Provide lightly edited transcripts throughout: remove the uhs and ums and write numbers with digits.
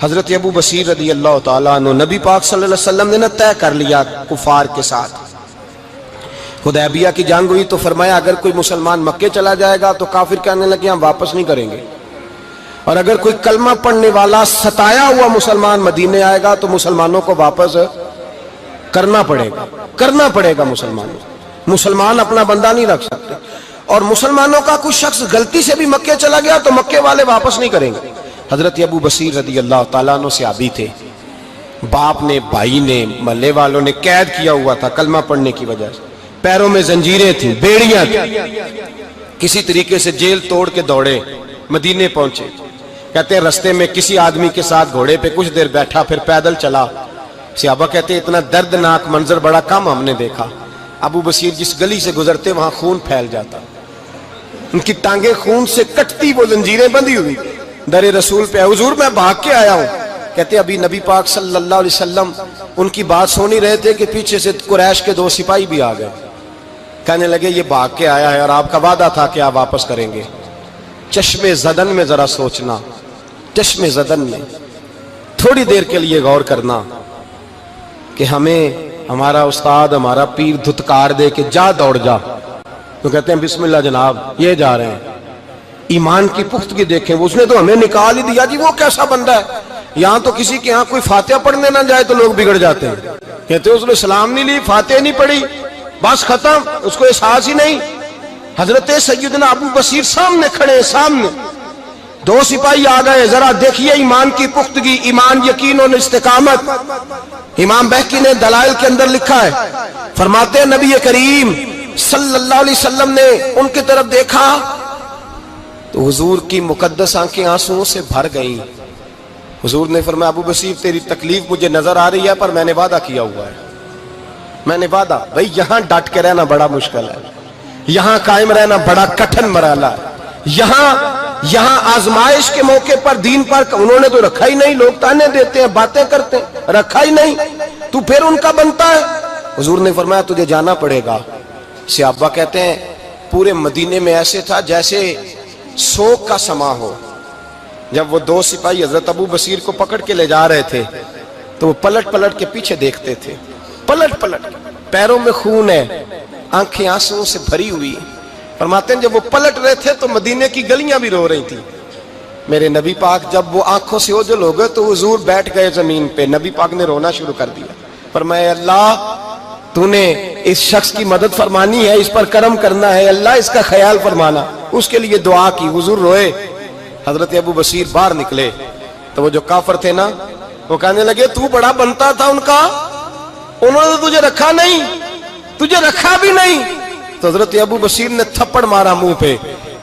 حضرت ابو بصیر رضی اللہ تعالیٰ عنہ نبی پاک صلی اللہ علیہ وسلم نے طے کر لیا کفار کے ساتھ. حدیبیہ کی جنگ ہوئی تو فرمایا اگر کوئی مسلمان مکے چلا جائے گا تو کافر کہنے لگے ہم واپس نہیں کریں گے، اور اگر کوئی کلمہ پڑھنے والا ستایا ہوا مسلمان مدینے آئے گا تو مسلمانوں کو واپس کرنا پڑے گا. مسلمان اپنا بندہ نہیں رکھ سکتے، اور مسلمانوں کا کوئی شخص غلطی سے بھی مکے چلا گیا تو مکے والے واپس نہیں کریں گے. حضرت ابو بصیر رضی اللہ تعالیٰ عنہ صحابی تھے، باپ نے بھائی نے محلے والوں نے قید کیا ہوا تھا کلمہ پڑھنے کی وجہ سے، پیروں میں زنجیریں تھیں، بیڑیاں تھیں، کسی طریقے سے جیل توڑ کے دوڑے مدینے پہنچے. کہتے ہیں رستے میں کسی آدمی کے ساتھ گھوڑے پہ کچھ دیر بیٹھا پھر پیدل چلا. صحابہ کہتے ہیں اتنا دردناک منظر بڑا کم ہم نے دیکھا. ابو بصیر جس گلی سے گزرتے وہاں خون پھیل جاتا، ان کی ٹانگیں خون سے کٹتی، وہ زنجیریں بندھی ہوئی. در رسول پہ حضور میں بھاگ کے آیا ہوں. کہتے ابھی نبی پاک صلی اللہ علیہ وسلم ان کی بات سن ہی رہے تھے کہ پیچھے سے قریش کے 2 سپاہی بھی آ گئے. کہنے لگے یہ بھاگ کے آیا ہے اور آپ کا وعدہ تھا کہ آپ واپس کریں گے. چشم زدن میں ذرا سوچنا، چشم زدن میں تھوڑی دیر کے لیے غور کرنا کہ ہمیں ہمارا استاد ہمارا پیر دھتکار دے کہ جا دوڑ جا، تو کہتے ہیں بسم اللہ جناب یہ جا رہے ہیں. ایمان کی پختگی دیکھیں، اس نے تو ہمیں نکال ہی دیا جی، وہ کیسا بندہ ہے. یہاں تو کسی کے ہاں کوئی فاتحہ پڑھنے نہ جائے تو لوگ بگڑ جاتے ہیں. کہتے ہیں اس نے سلام نہیں لی، فاتحہ نہیں پڑھی، بس ختم، اس کو احساس ہی نہیں. حضرت سیدنا ابو بصیر سامنے کھڑے، سامنے 2 سپاہی آ گئے. ذرا دیکھیے ایمان کی پختگی، ایمان، یقین اور استقامت. امام بہقی نے دلائل کے اندر لکھا ہے، فرماتے ہیں نبی کریم صلی اللہ علیہ وسلم نے ان کی طرف دیکھا تو حضور کی مقدس آنکھیں آنسوؤں سے بھر گئیں. حضور نے فرمایا ابو بصیر تیری تکلیف مجھے نظر آ رہی ہے پر میں نے وعدہ کیا ہوا ہے، میں نے وعدہ. بھئی یہاں ڈٹ کے رہنا بڑا مشکل ہے، یہاں قائم رہنا بڑا کٹھن مرحلہ ہے. یہاں آزمائش کے موقع پر دین پر انہوں نے تو رکھا ہی نہیں. لوگ تانے دیتے ہیں، باتیں کرتے ہیں، رکھا ہی نہیں، تو پھر ان کا بنتا ہے. حضور نے فرمایا تجھے جانا پڑے گا. صحابہ کہتے ہیں پورے مدینے میں ایسے تھا جیسے سوگ کا سما ہو. جب وہ 2 سپاہی حضرت ابو بصیر کو پکڑ کے لے جا رہے تھے تو وہ پلٹ پلٹ کے پیچھے دیکھتے تھے، پلٹ پیروں میں خون ہے، آنکھیں آنسوؤں سے بھری ہوئی. فرماتے ہیں جب وہ پلٹ رہے تھے تو مدینے کی گلیاں بھی رو رہی تھیں. میرے نبی پاک جب وہ آنکھوں سے اوجھل ہو گئے تو حضور بیٹھ گئے زمین پہ. نبی پاک نے رونا شروع کر دیا. فرمایا اللہ تو نے اس شخص کی مدد فرمانی ہے، اس پر کرم کرنا ہے، اللہ اس کا خیال فرمانا. اس کے لیے دعا کی. حضور روئے. حضرت ابو بصیر باہر نکلے تو وہ جو کافر تھے نا وہ کہنے لگے تو بڑا بنتا تھا ان کا، انہوں نے تجھے رکھا نہیں، تجھے رکھا بھی نہیں. تو حضرت ابو بصیر نے تھپڑ مارا منہ پہ.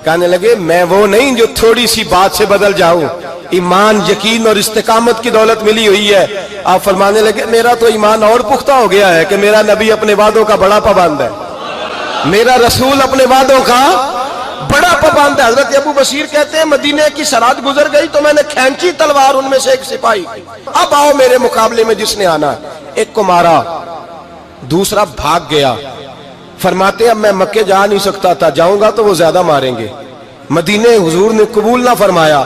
کہنے لگے میں وہ نہیں جو تھوڑی سی بات سے بدل جاؤں. ایمان، یقین اور استقامت کی دولت ملی ہوئی ہے. آپ فرمانے لگے میرا تو ایمان اور پختہ ہو گیا ہے کہ میرا نبی اپنے وعدوں کا بڑا پابند ہے، میرا رسول اپنے وعدوں کا بڑا پابند ہے. حضرت ابو بصیر کہتے ہیں مدینے کی سرحد گزر گئی تو میں نے کھینچی تلوار ان میں سے ایک سپاہی، اب آؤ میرے مقابلے میں جس نے آنا ہے. ایک کو مارا، دوسرا بھاگ گیا. فرماتے ہیں اب میں مکے جا نہیں سکتا تھا، جاؤں گا تو وہ زیادہ ماریں گے. مدینے حضور نے قبول نہ فرمایا.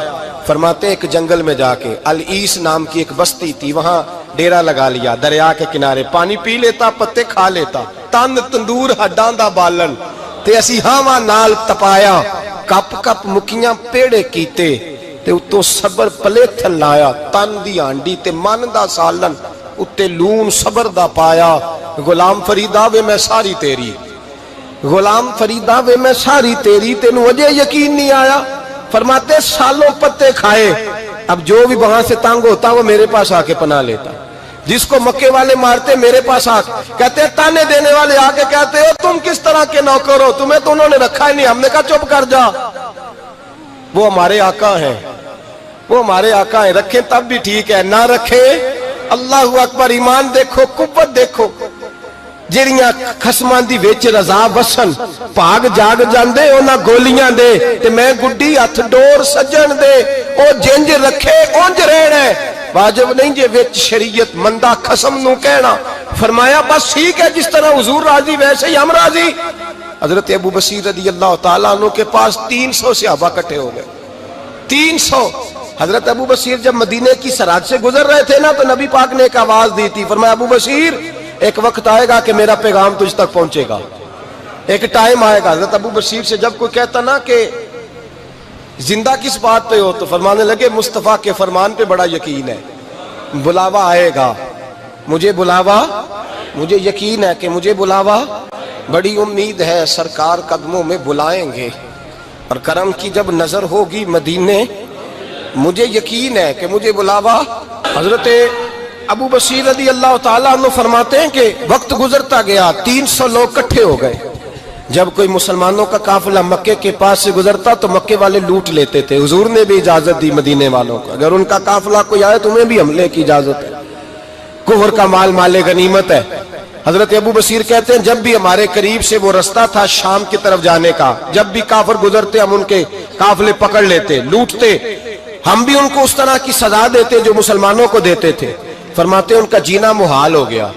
فرماتے ہیں ایک جنگل میں جا کے العیس نام کی ایک بستی تھی، وہاں ڈیرا لگا لیا. دریا کے کنارے پانی پی لیتا، پتے کھا لیتا. تن تندور ہڈاں دا بالن تے اسی ہاواں نال تپایا، کپ کپ مکیاں پیڑے کیتے تے اتوں صبر پلیتھن لایا. تن دی ہانڈی تے من دا سالن اتے لون صبر دا پایا. غلام فریدا وے میں ساری تیری، غلام فریدا وے میں ساری تیری، تینوں وجہ یقین نہیں آیا. فرماتے سالوں پتے کھائے، اب جو بھی وہاں سے تنگ ہوتا وہ میرے پاس آ کے پناہ لیتا. جس کو مکے والے مارتے میرے پاس آ کے کہتے تانے دینے والے آ کے کہتے ہو تم کس طرح کے نوکر ہو، تمہیں تو انہوں نے رکھا ہی نہیں. ہم نے کہا چپ کر جا، وہ ہمارے آقا ہیں، وہ ہمارے آقا ہیں. رکھیں تب بھی ٹھیک ہے، نہ رکھیں اللہ اکبر. ایمان دیکھو، قوت دیکھو. جڑیاں خصماں دی وچ رضا وسن بھاگ جاگ جاندے انہاں گولیاں دے تے میں گڈی ہتھ ڈور سجن دے. او جنج رکھے اونج رہنا ہے، واجب نہیں جے وچ شریعت مندہ خصم نو کہنا. فرمایا بس ٹھیک ہے، جس طرح حضور راضی ویسے ہی ہم راضی. حضرت ابو بصیر رضی اللہ تعالیٰ عنہ کے پاس 300 صحابہ کٹھے ہو گئے. 300 حضرت ابو بصیر جب مدینے کی سرحد سے گزر رہے تھے نا تو نبی پاک نے ایک آواز دی تھی، فرمایا ابو بصیر ایک وقت آئے گا کہ میرا پیغام تجھ تک پہنچے گا، ایک ٹائم آئے گا۔ حضرت ابو بصیر سے جب کوئی کہتا نا کہ زندہ کس بات پہ ہو تو فرمانے لگے مصطفیٰ کے فرمان پہ بڑا یقین ہے، بلاوا آئے گا، مجھے یقین ہے کہ مجھے بلاوا، بڑی امید ہے سرکار قدموں میں بلائیں گے، اور کرم کی جب نظر ہوگی مدینے، مجھے یقین ہے کہ مجھے بلاوا۔ حضرت ابو بصیر رضی اللہ تعالیٰ عنہ فرماتے ہیں کہ وقت گزرتا گیا، 300 لوگ اکٹھے ہو گئے۔ جب کوئی مسلمانوں کا قافلہ مکے کے پاس سے گزرتا تو مکے والے لوٹ لیتے تھے۔ حضور نے بھی اجازت دی مدینے والوں کو، اگر ان کا قافلہ کوئی آئے تمہیں بھی حملے کی اجازت ہے، کفر کا مال مال غنیمت ہے۔ حضرت ابو بصیر کہتے ہیں جب بھی ہمارے قریب سے وہ رستہ تھا شام کی طرف جانے کا، جب بھی کافر گزرتے ہم ان کے قافلے پکڑ لیتے، لوٹتے، ہم بھی ان کو اس طرح کی سزا دیتے جو مسلمانوں کو دیتے تھے۔ فرماتے ان کا جینا محال ہو گیا،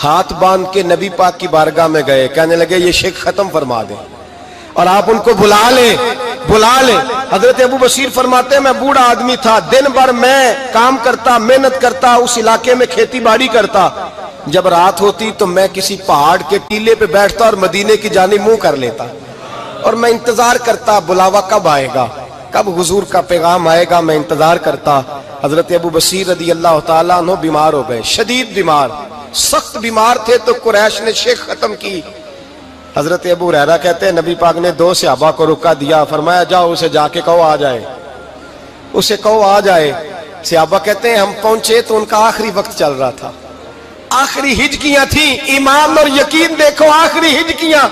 ہاتھ باندھ کے نبی پاک کی بارگاہ میں گئے، کہنے لگے یہ شرک ختم فرما دیں اور آپ ان کو بلا لیں۔ حضرت ابو بصیر فرماتے ہیں میں بوڑھا آدمی تھا، دن بھر میں کام کرتا، محنت کرتا، اس علاقے میں کھیتی باڑی کرتا، جب رات ہوتی تو میں کسی پہاڑ کے ٹیلے پہ بیٹھتا اور مدینے کی جانب منہ کر لیتا، اور میں انتظار کرتا بلاوا کب آئے گا، کب حضور کا پیغام آئے گا، میں انتظار کرتا۔ حضرت ابو بصیر رضی اللہ تعالیٰ عنہ بیمار ہو گئے، شدید بیمار، سخت بیمار تھے، تو قریش نے شیخ ختم کی۔ حضرت ابو ہریرہ کہتے ہیں نبی پاک نے 2 صحابہ کو رکا دیا، فرمایا جاؤ اسے جا کے کہو آ جائے۔ صحابہ کہتے ہیں ہم پہنچے تو ان کا آخری وقت چل رہا تھا، آخری ہجکیاں تھیں، ایمان اور یقین دیکھو، آخری ہجکیاں۔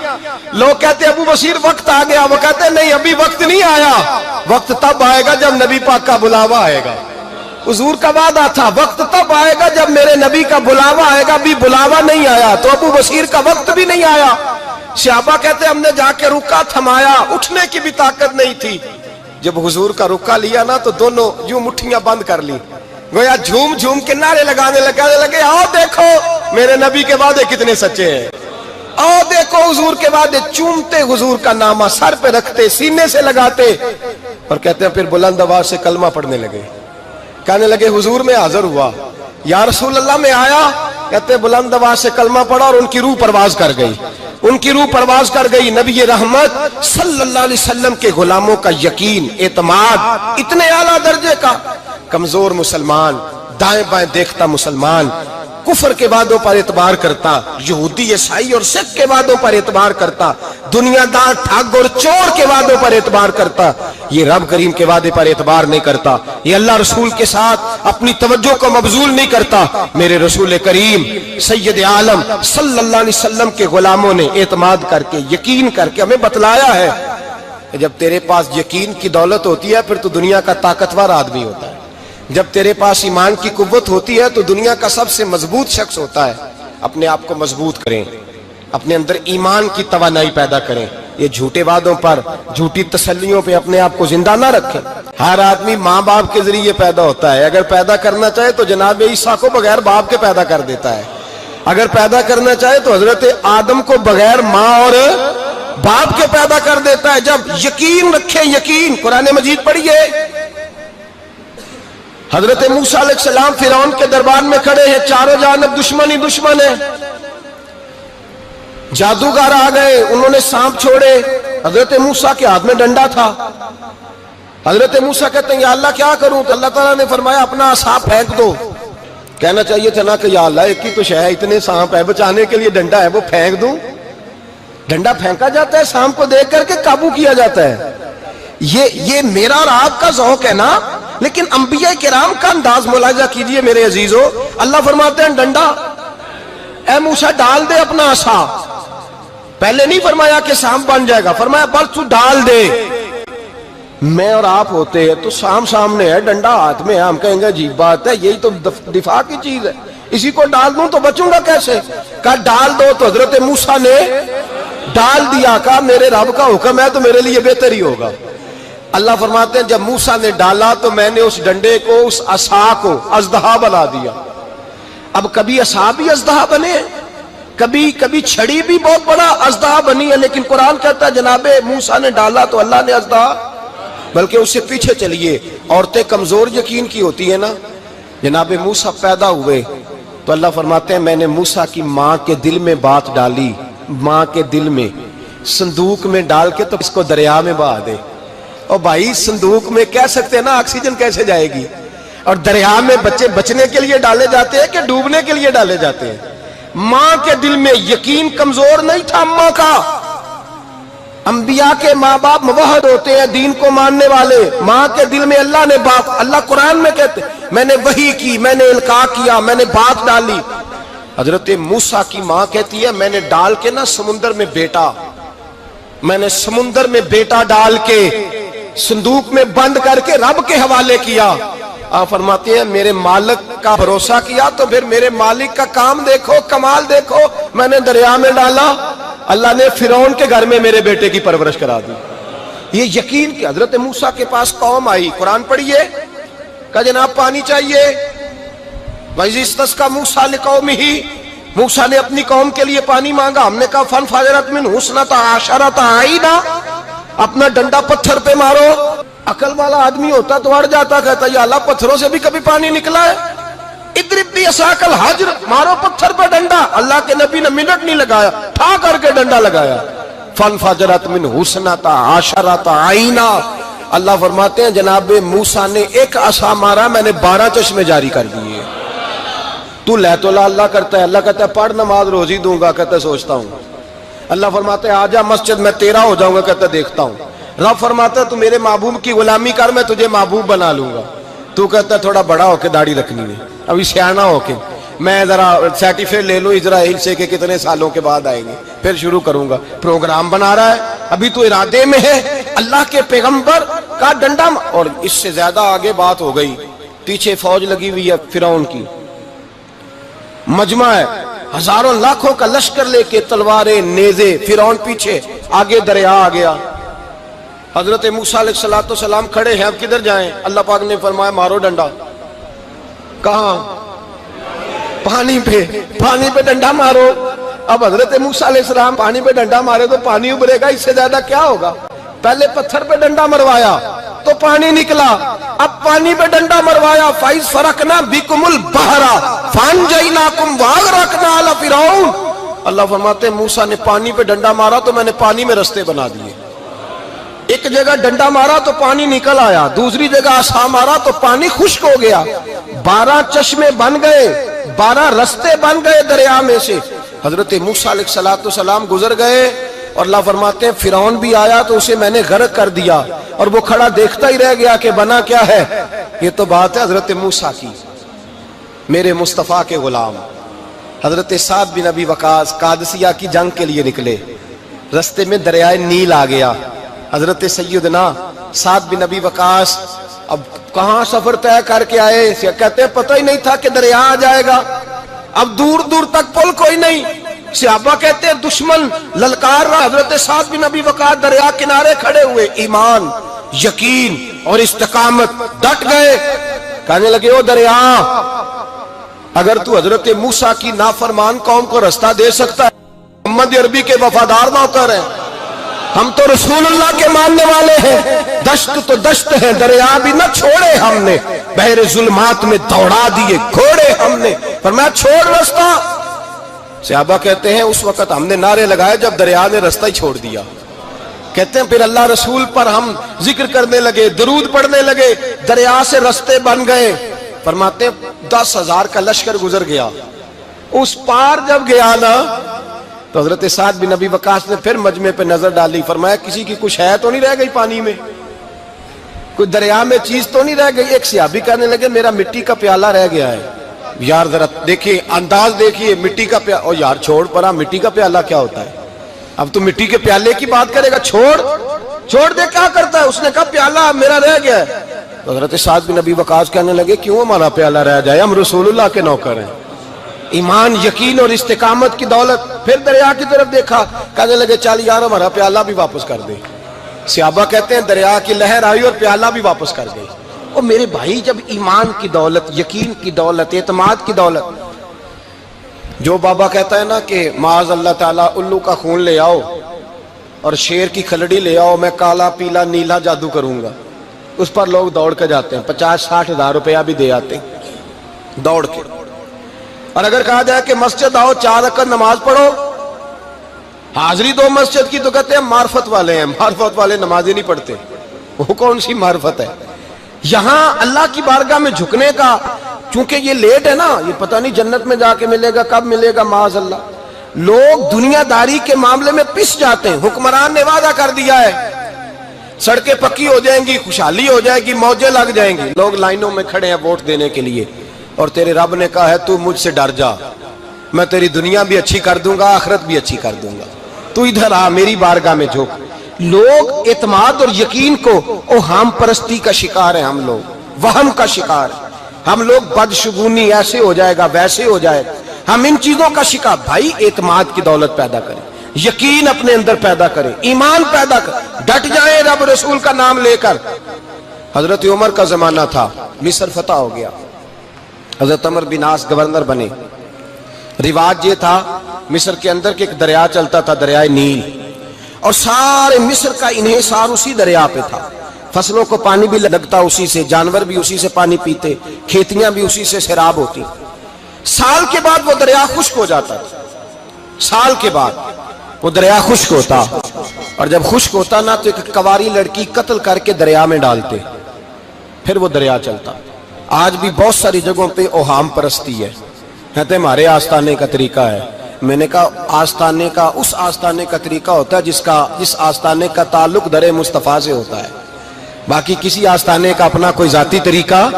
لوگ کہتے ہیں ابو بصیر وقت آ گیا، وہ کہتے ہیں نہیں ابھی وقت نہیں آیا، وقت تب آئے گا جب نبی پاک کا بلاوا آئے گا۔ حضور کا وعدہ تھا وقت تب آئے گا جب میرے نبی کا بلاوا آئے گا، ابھی بلاوا نہیں آیا، تو ابو بصیر کا وقت بھی نہیں آیا۔ صحابہ کہتے ہیں ہم نے جا کے رکا، تھمایا، اٹھنے کی بھی طاقت نہیں تھی۔ جب حضور کا رکا لیا نا تو دونوں یوں مٹھیاں بند کر لی، گویا جھوم جھوم کے نعرے لگانے لگے آؤ دیکھو میرے نبی کے وعدے کتنے سچے ہیں، آؤ دیکھو حضور کے وعدے، چومتے حضور کا نامہ، سر پہ رکھتے، سینے سے لگاتے، اور کہتے ہیں پھر بلند آواز سے کلمہ پڑھنے لگے، کہنے لگے حضور میں حاضر ہوا، یا رسول اللہ میں آیا، کہتے بلند آواز سے کلمہ پڑھا اور ان کی روح پرواز کر گئی، نبی رحمت صلی اللہ علیہ وسلم کے غلاموں کا یقین، اعتماد اتنے اعلیٰ درجے کا، کمزور مسلمان، دائیں بائیں دیکھتا مسلمان، کفر کے وعدوں پر اعتبار کرتا، یہودی عیسائی اور سکھ کے وعدوں پر اعتبار کرتا، دنیا دار ٹھگ اور چور کے وعدوں پر اعتبار کرتا، یہ رب کریم کے وعدے پر اعتبار نہیں کرتا، یہ اللہ رسول کے ساتھ اپنی توجہ کو مبذول نہیں کرتا۔ میرے رسول کریم سید عالم صلی اللہ علیہ وسلم کے غلاموں نے اعتماد کر کے، یقین کر کے ہمیں بتلایا ہے کہ جب تیرے پاس یقین کی دولت ہوتی ہے پھر تو دنیا کا طاقتور آدمی ہوتا ہے، جب تیرے پاس ایمان کی قوت ہوتی ہے تو دنیا کا سب سے مضبوط شخص ہوتا ہے۔ اپنے آپ کو مضبوط کریں، اپنے اندر ایمان کی توانائی پیدا کریں، یہ جھوٹے وعدوں پر، جھوٹی تسلیوں پہ اپنے آپ کو زندہ نہ رکھیں۔ ہر آدمی ماں باپ کے ذریعے پیدا ہوتا ہے، اگر پیدا کرنا چاہے تو جناب عیسیٰ کو بغیر باپ کے پیدا کر دیتا ہے، اگر پیدا کرنا چاہے تو حضرت آدم کو بغیر ماں اور باپ کے پیدا کر دیتا ہے۔ جب یقین رکھیں، یقین، قرآن مجید پڑھیے، حضرت موسیٰ علیہ السلام فرعون کے دربار میں کھڑے ہیں، چاروں جانب دشمن ہی دشمن ہے، جادوگر آ گئے، انہوں نے سانپ چھوڑے، حضرت موسیٰ کے ہاتھ میں ڈنڈا تھا، حضرت موسیٰ کہتے ہیں یا اللہ کیا کروں، تو اللہ تعالیٰ نے فرمایا اپنا عصا پھینک دو، کہنا چاہیے تھا نا کہ یا اللہ ایک ہی تو شے ہے، اتنے سانپ ہے، بچانے کے لیے ڈنڈا ہے وہ پھینک دوں، ڈنڈا پھینکا جاتا ہے، سانپ کو دیکھ کر کے قابو کیا جاتا ہے، یہ میرا اور آپ کا ذوق ہے نا، لیکن انبیاء کرام کا انداز ملاحظہ کیجئے میرے عزیزو، اللہ فرماتے ہیں ڈنڈا، اے موسیٰ ڈال دے اپنا عصا، پہلے نہیں فرمایا کہ سانپ بن جائے گا، فرمایا بس تو ڈال دے۔ میں اور آپ ہوتے ہیں تو سانپ سامنے ہے، ڈنڈا ہاتھ میں ہے، ہم کہیں گے عجیب بات ہے، یہی تو دفاع کی چیز ہے، اسی کو ڈال دوں تو بچوں گا کیسے، کہا ڈال دو، تو حضرت موسیٰ نے ڈال دیا، کہا میرے رب کا حکم ہے تو میرے لیے بہتر ہی ہوگا۔ اللہ فرماتے ہیں جب موسیٰ نے ڈالا تو میں نے اس ڈنڈے کو، اس عصا کو اژدہا بنا دیا۔ اب کبھی عصا بھی اژدہا بنے، کبھی چھڑی بھی بہت بڑا اژدہا بنی ہے، لیکن قرآن کہتا ہے جناب موسیٰ نے ڈالا تو اللہ نے اژدہا بلکہ اس سے پیچھے چلیے، عورتیں کمزور یقین کی ہوتی ہیں نا. جناب موسیٰ پیدا ہوئے تو اللہ فرماتے ہیں میں نے موسیٰ کی ماں کے دل میں بات ڈالی، ماں کے دل میں صندوق میں ڈال کے تو اس کو دریا میں بہا دے. اور بھائی صندوق میں کہہ سکتے ہیں نا آکسیجن کیسے جائے گی، اور دریا میں بچے بچنے کے لیے ڈالے جاتے ہیں کہ ڈوبنے کے لیے ڈالے جاتے ہیں. ماں کے دل میں یقین کمزور نہیں تھا اماں کا. انبیاء کے ماں باپ موحد ہوتے ہیں، دین کو ماننے والے. ماں کے دل میں اللہ نے بات، اللہ قرآن میں کہتے میں نے وحی کی، میں نے القاء کیا، میں نے بات ڈالی. حضرت موسیٰ کی ماں کہتی ہے میں نے ڈال کے نا سمندر میں بیٹا، میں نے سمندر میں بیٹا ڈال کے صندوق میں بند کر کے رب کے حوالے کیا. آپ فرماتے ہیں میرے مالک کا بھروسہ کیا تو پھر میرے مالک کا کام دیکھو، کمال دیکھو. میں نے دریا میں ڈالا، اللہ نے فرعون کے گھر میں میرے بیٹے کی پرورش کرا دی. یہ یقین کہ حضرت موسیٰ کے پاس قوم آئی، قرآن پڑھیے، کہا جناب پانی چاہیے. وَإِذِ اسْتَسْقَىٰ مُوسَىٰ لِقَوْمِهِ، موسیٰ نے اپنی قوم کے لیے پانی مانگا. ہم نے کہا فَانْفَجَرَتْ مِنْهُ اثْنَتَا عَشَرَةَ عَيْنًا، اپنا ڈنڈا پتھر پہ مارو. عقل والا آدمی ہوتا تو اڑ جاتا، کہتا یا اللہ پتھروں سے بھی کبھی پانی نکلا ہے. اضرب بعصاک الحجر، مارو پتھر پہ ڈنڈا. اللہ کے نبی نے منٹ نہیں لگایا، ٹھا کر کے ڈنڈا لگایا. فَانْفَجَرَتْ مِنْهُ اثْنَتَا عَشَرَةَ عَيْنًا. اللہ فرماتے ہیں جناب موسیٰ نے ایک عصا مارا، میں نے 12 چشمے جاری کر دیے. تو لے تو اللہ کرتا ہے، اللہ کہتا ہے پڑھ نماز روزی دوں گا، کہتا ہے سوچتا ہوں. اللہ فرماتا ہے آجا مسجد میں تیرا ہو جاؤں گا، کہتا ہے دیکھتا ہوں. رب فرماتا ہے تو میرے محبوب کی غلامی کر، میں تجھے محبوب بنا لوں گا. تو کہتا ہے تھوڑا بڑا ہو کے داڑھی رکھنی ہے، ابھی سیانا ہو کے میں ذرا سرٹیفکیٹ لے لوں اسرائیل سے کہ کتنے سالوں کے بعد آئیں گے، پھر شروع کروں گا. پروگرام بنا رہا ہے، ابھی تو ارادے میں ہے. اللہ کے پیغمبر کا ڈنڈا، اور اس سے زیادہ آگے بات ہو گئی. پیچھے فوج لگی ہوئی ہے فرعون کی، مجمع ہے، ہزاروں لاکھوں کا لشکر لے کے، تلواریں نیزے. فرعون پیچھے، آگے دریا آ گیا. حضرت موسیٰ علیہ السلام کھڑے ہیں، اب کدھر جائیں؟ اللہ پاک نے فرمایا مارو ڈنڈا. کہاں؟ پانی پہ. پانی پہ ڈنڈا مارو. اب حضرت موسیٰ علیہ السلام پانی پہ ڈنڈا مارے تو پانی ابھرے گا، اس سے زیادہ کیا ہوگا؟ پہلے پتھر پہ ڈنڈا مروایا تو پانی نکلا، اب پانی پہ ڈنڈا مروایا. فَإِذْ فَرَقْنَا بِكُمُ الْبَحْرَ فَأَنْجَيْنَاكُمْ وَأَغْرَقْنَا آلَ فِرْعَوْنَ. اللہ فرماتے ہیں موسیٰ نے پانی پہ ڈنڈا مارا تو میں نے پانی میں رستے بنا دیے. ایک جگہ ڈنڈا مارا تو پانی نکل آیا، دوسری جگہ عصا مارا تو پانی خشک ہو گیا. 12 چشمے بن گئے، 12 رستے بن گئے دریا میں سے. حضرت موسیٰ علیہ السلام گزر گئے اور اللہ فرماتے ہیں فرعون بھی آیا تو اسے میں نے غرق کر دیا، اور وہ کھڑا دیکھتا ہی رہ گیا کہ بنا کیا ہے. یہ تو بات ہے حضرت موسیٰ کی، میرے مصطفیٰ کے غلام. حضرت سعد بن ابی وقاص قادسیہ کی جنگ کے لیے نکلے، رستے میں دریائے نیل آ گیا. حضرت سیدنا سعد بن ابی وقاص اب کہاں سفر طے کر کے آئے، کہتے ہیں پتہ ہی نہیں تھا کہ دریا آ جائے گا. اب دور دور تک پل کوئی نہیں. صحابہ کہتے ہیں دشمن للکار رہا، حضرت سعد بن ابی وقاص دریا کنارے کھڑے ہوئے، ایمان، یقین اور استقامت، ڈٹ گئے. کہنے لگے او دریا، اگر تو حضرت موسیٰ کی نافرمان قوم کو رستہ دے سکتا ہے، محمد عربی کے وفادار نوکر ہیں، ہم تو رسول اللہ کے ماننے والے ہیں. دشت تو دشت ہے، دریا بھی نہ چھوڑے ہم نے، بحر ظلمات میں دوڑا دیے گھوڑے ہم نے. فرمایا چھوڑ رستہ. صحابہ کہتے ہیں اس وقت ہم نے نعرے لگائے جب دریا نے رستہ ہی چھوڑ دیا. کہتے ہیں پھر اللہ رسول پر ہم ذکر کرنے لگے، درود پڑھنے لگے، دریا سے رستے بن گئے. فرماتے ہیں 10,000 کا لشکر گزر گیا. اس پار جب گیا نا تو حضرت سعد بن ابی وقاص نے پھر مجمع پہ نظر ڈالی. فرمایا کسی کی کچھ ہے تو نہیں رہ گئی پانی میں، کوئی دریا میں چیز تو نہیں رہ گئی. ایک صحابی کہنے لگے میرا مٹی کا پیالہ رہ گیا ہے. یار ذرا دیکھیے انداز دیکھیے، مٹی کا پیالہ. اور یار چھوڑ پرا، مٹی کا پیالہ کیا ہوتا ہے؟ اب تو مٹی کے پیالے کی بات کرے گا، چھوڑ دے کیا کرتا ہے. اس نے کہا پیالہ میرا رہ گیا ہے. تو حضرت سعد بن ابی وقاص کہنے لگے کیوں ہمارا پیالہ رہ جائے، ہم رسول اللہ کے نوکر ہیں. ایمان، یقین اور استقامت کی دولت. پھر دریا کی طرف دیکھا، کہنے لگے چل یار ہمارا پیالہ بھی واپس کر دے. صحابہ کہتے ہیں دریا کی لہر آئی اور پیالہ بھی واپس کر گئی. اور میرے بھائی جب ایمان کی دولت، یقین کی دولت، اعتماد کی دولت. جو بابا کہتا ہے نا کہ معاذ اللہ تعالیٰ الو کا خون لے آؤ اور شیر کی کھلڑی لے آؤ، میں کالا پیلا نیلا جادو کروں گا. اس پر لوگ دوڑ کے جاتے ہیں, 50-60 ہزار روپیہ بھی دے آتے ہیں دوڑ کے. اور اگر کہا جائے کہ مسجد آؤ 4 رکعت نماز پڑھو, حاضری دو مسجد کی, تو کہتے ہیں معرفت والے ہیں. معرفت والے نمازیں نہیں پڑھتے, وہ کون سی معرفت ہے؟ یہاں اللہ کی بارگاہ میں جھکنے کا, چونکہ یہ لیٹ ہے نا, یہ پتہ نہیں جنت میں جا کے ملے گا, کب ملے گا, معاذ اللہ. لوگ دنیا داری کے معاملے میں پس جاتے ہیں. حکمران نے وعدہ کر دیا ہے سڑکیں پکی ہو جائیں گی, خوشحالی ہو جائے گی, موجیں لگ جائیں گی, لوگ لائنوں میں کھڑے ہیں ووٹ دینے کے لیے, اور تیرے رب نے کہا ہے تو مجھ سے ڈر جا, میں تیری دنیا بھی اچھی کر دوں گا, آخرت بھی اچھی کر دوں گا, تو ادھر آ میری بارگاہ میں جھک. لوگ اعتماد اور یقین کو اوہام پرستی کا شکار ہیں, ہم لوگ وہم کا شکار ہیں, ہم لوگ بدشگونی ایسے ہو جائے گا ویسے ہو جائے گا, ہم ان چیزوں کا شکار. بھائی اعتماد کی دولت پیدا کریں, یقین اپنے اندر پیدا کریں, ایمان پیدا کریں, ڈٹ جائیں رب رسول کا نام لے کر. حضرت عمر کا زمانہ تھا, مصر فتح ہو گیا, حضرت عمر بن عاص گورنر بنے. رواج یہ تھا مصر کے اندر کہ ایک دریا چلتا تھا, دریائے نیل, اور سارے مصر کا انحصار اسی دریا پہ تھا. فصلوں کو پانی بھی لگتا اسی سے, جانور بھی اسی سے پانی پیتے, کھیتیاں بھی اسی سے سیراب ہوتی. سال کے بعد وہ دریا خشک ہو جاتا تھا, سال کے بعد وہ دریا خشک ہوتا, اور جب خشک ہوتا نا تو ایک کواری لڑکی قتل کر کے دریا میں ڈالتے, پھر وہ دریا چلتا. آج بھی بہت ساری جگہوں پہ اوہام پرستی ہے, کہتے ہمارے آستانے کا طریقہ ہے. میں نے کہا آستانے کا اس آستانے کا طریقہ ہوتا ہے جس آستانے کا تعلق در مصطفیٰ سے ہوتا ہے. باقی کسی آستانے کا اپنا کوئی ذاتی طریقہ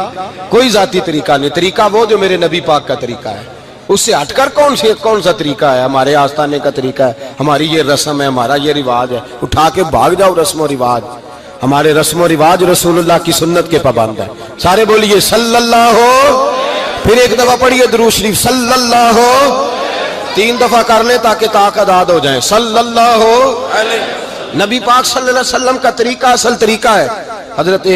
نہیں. طریقہ وہ جو میرے نبی پاک کا طریقہ ہے, اس سے ہٹ کر کون سا طریقہ ہے؟ ہمارے آستانے کا طریقہ ہے, ہماری یہ رسم ہے, ہمارا یہ رواج ہے. اٹھا کے بھاگ جاؤ رسم و رواج. ہمارے رسم و رواج رسول اللہ کی سنت کے پابند ہے. سارے بولیے صلی اللہ ہو, پھر ایک دفعہ پڑھیے درود شریف صلی اللہ ہو, 3 دفعہ کر لیں تاکہ طاقت آداد ہو جائیں. صلی اللہ ہو. نبی پاک صلی اللہ علیہ وسلم کا طریقہ اصل طریقہ ہے. حضرت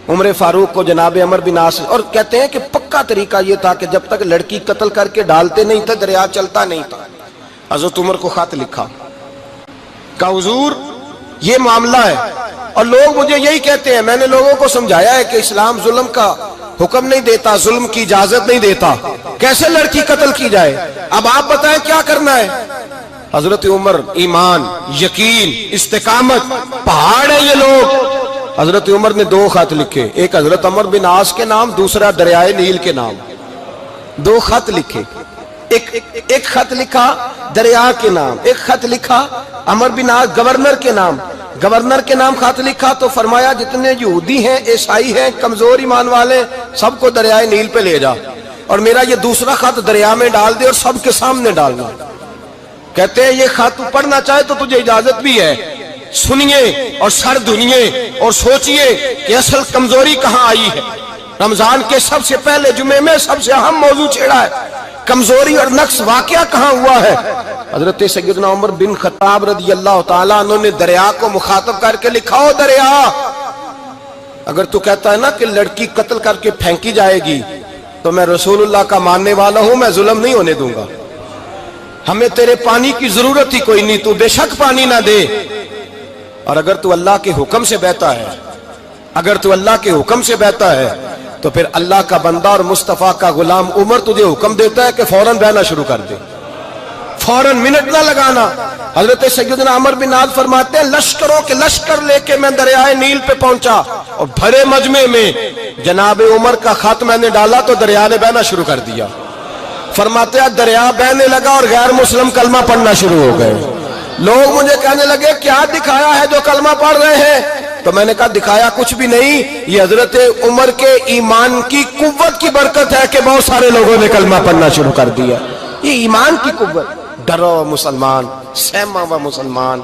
عمر فاروق کو جناب عمر بن عاص, اور کہتے ہیں کہ پکا طریقہ یہ تھا کہ جب تک لڑکی قتل کر کے ڈالتے نہیں تھے دریا چلتا نہیں تھا. حضرت عمر کو خط لکھا کہ حضور یہ معاملہ ہے, اور لوگ مجھے یہی کہتے ہیں. میں نے لوگوں کو سمجھایا ہے کہ اسلام ظلم کا حکم نہیں دیتا, ظلم کی اجازت نہیں دیتا, کیسے لڑکی قتل کی جائے. اب آپ بتائیں کیا کرنا ہے. حضرت عمر ایمان, یقین, استقامت, پہاڑ ہے یہ لوگ. حضرت عمر نے 2 خط لکھے, ایک حضرت عمر بن عاص کے نام, دوسرا دریائے نیل کے نام. 2 خط لکھے, ایک خط لکھا دریا کے نام, ایک خط لکھا عمر بن عاص گورنر کے نام. گورنر کے نام خط لکھا تو فرمایا جتنے یہودی ہیں, عیسائی ہیں, کمزور ایمان والے, سب کو دریائے نیل پہ لے جا, اور میرا یہ دوسرا خط دریا میں ڈال دے اور سب کے سامنے ڈالنا. کہتے ہیں یہ خط پڑھنا چاہے تو تجھے اجازت بھی ہے, سنیے اور سر دھنیے اور سوچئے کہ اصل کمزوری کہاں آئی ہے. رمضان کے سب سے پہلے جمعے میں سب سے اہم موضوع چھیڑا ہے, کمزوری اور نقص واقعہ کہاں ہوا ہے. حضرت سیدنا عمر بن خطاب رضی اللہ تعالیٰ عنہ نے دریا کو مخاطب کر کے لکھا, ہو دریا, اگر تو کہتا ہے نا کہ لڑکی قتل کر کے پھینکی جائے گی تو میں رسول اللہ کا ماننے والا ہوں, میں ظلم نہیں ہونے دوں گا. ہمیں تیرے پانی کی ضرورت ہی کوئی نہیں, تو بے شک پانی نہ دے. اور اگر تو اللہ کے حکم سے بہتا ہے, تو پھر اللہ کا بندہ اور مصطفیٰ کا غلام عمر تجھے حکم دیتا ہے کہ فوراً بہنا شروع کر دے, فوراً منٹ نہ لگانا. حضرت سیدنا عمر بن عاص فرماتے ہیں لشکروں کے لشکر لے کے میں دریائے نیل پہ پہنچا, اور بھرے مجمع میں جناب عمر کا خط میں نے ڈالا تو دریا نے بہنا شروع کر دیا. فرماتے ہیں دریا بہنے لگا اور غیر مسلم کلمہ پڑھنا شروع ہو گئے. لوگ مجھے کہنے لگے کیا دکھایا ہے جو کلمہ پڑھ رہے ہیں؟ تو میں نے کہا دکھایا کچھ بھی نہیں, یہ حضرت عمر کے ایمان کی قوت کی برکت ہے کہ بہت سارے لوگوں نے کلمہ پڑھنا شروع کر دیا. یہ ایمان کی قوت. ڈرا ہوا مسلمان, سہما ہوا مسلمان,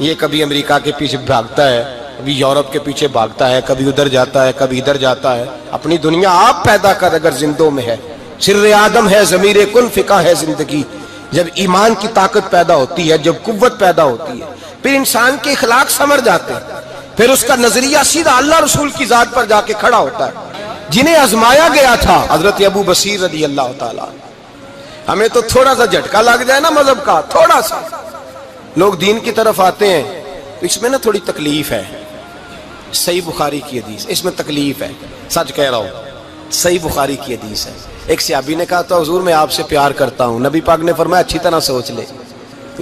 یہ کبھی امریکہ کے پیچھے بھاگتا ہے, کبھی یورپ کے پیچھے بھاگتا ہے, کبھی ادھر جاتا ہے, کبھی ادھر جاتا ہے. اپنی دنیا آپ پیدا کر اگر زندوں میں ہے. سر آدم ہے, ضمیر کن فقہ ہے زندگی. جب ایمان کی طاقت پیدا ہوتی ہے, جب قوت پیدا ہوتی ہے, پھر انسان کے اخلاق سمر جاتے ہیں, پھر اس کا نظریہ سیدھا اللہ رسول کی ذات پر جا کے کھڑا ہوتا ہے. جنہیں آزمایا گیا تھا حضرت ابو بصیر رضی اللہ تعالیٰ. ہمیں تو تھوڑا سا جھٹکا لگ جائے نا مذہب کا, تھوڑا سا, لوگ دین کی طرف آتے ہیں تو اس میں نا تھوڑی تکلیف ہے. صحیح بخاری کی حدیث، اس میں تکلیف ہے، سچ کہہ رہا ہوں، صحیح بخاری کی حدیث ہے۔ ایک صحابی نے کہا تو حضور میں آپ سے پیار کرتا ہوں، نبی پاک نے فرمایا اچھی طرح سوچ لے۔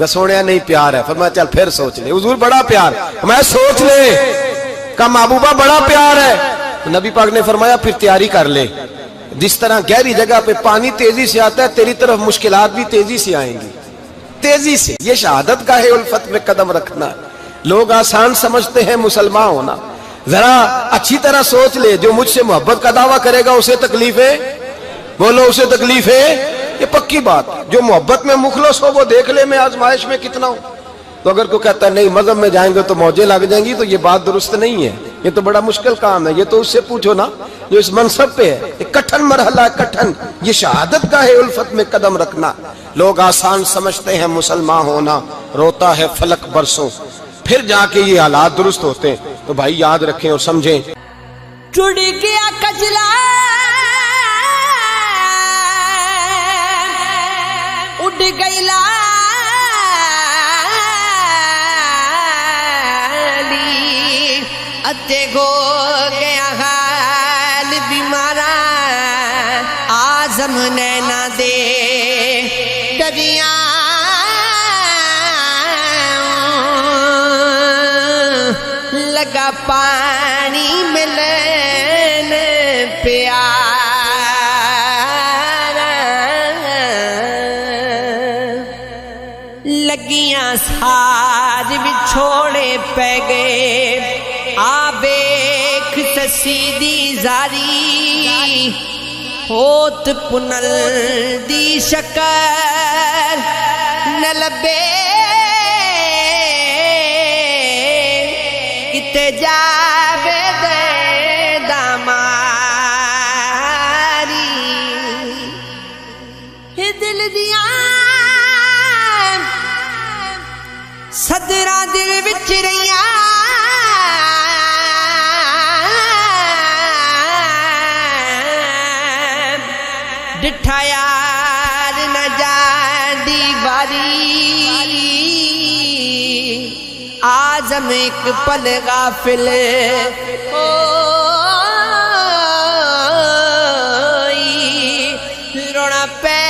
سونے نہیں پیار ہے، فرمایا چل پھر سوچ لے۔ حضور بڑا پیار، میں سوچ لے، کہا محبوبہ بڑا پیار ہے۔ نبی پاک نے فرمایا پھر تیاری کر لے، جس طرح گہری جگہ پہ پانی تیزی سے آتا ہے تیری طرف مشکلات بھی تیزی سے آئیں گی، تیزی سے۔ یہ شہادت گاہ الفت میں قدم رکھنا۔ لوگ آسان سمجھتے ہیں مسلمان ہونا، ذرا اچھی طرح سوچ لے، جو مجھ سے محبت کا دعویٰ کرے گا اسے تکلیف ہے، بولو اسے تکلیف ہے، یہ پکی بات۔ جو محبت میں مخلص ہو وہ دیکھ لے میں آزمائش میں کتنا ہوں۔ تو اگر کوئی کہتا ہے نہیں مذہب میں جائیں گے تو موجیں لگ جائیں گی، تو یہ بات درست نہیں ہے، یہ تو بڑا مشکل کام ہے۔ یہ تو اس سے پوچھو نا جو اس منصب پہ ہے، یہ کٹھن مرحلہ ہے، کٹھن۔ یہ شہادت گاہ الفت میں قدم رکھنا۔ لوگ آسان سمجھتے ہیں مسلمان ہونا، روتا ہے فلک برسوں، پھر جا کے یہ حالات درست ہوتے ہیں۔ تو بھائی یاد رکھیں اور سمجھیں۔ ٹوٹ گیا کجلا اڑ گئی لالی، اتے گو گیا حال بیمارا، آزم نینا دے ڈریاں لگا پانی ملن پیارا، لگیاں ساج بچھوڑے پہ گئے، آ بیک سسی دی زاری، ہوت پنل دی شکر نہ لبے، کتے جاوے دے داماری، دل دیاں صدرہ دل وچ رہیاں، ڈٹھا یار نہ جاندی باری، آزم ایک پل غافل ہوئی، رونا پہ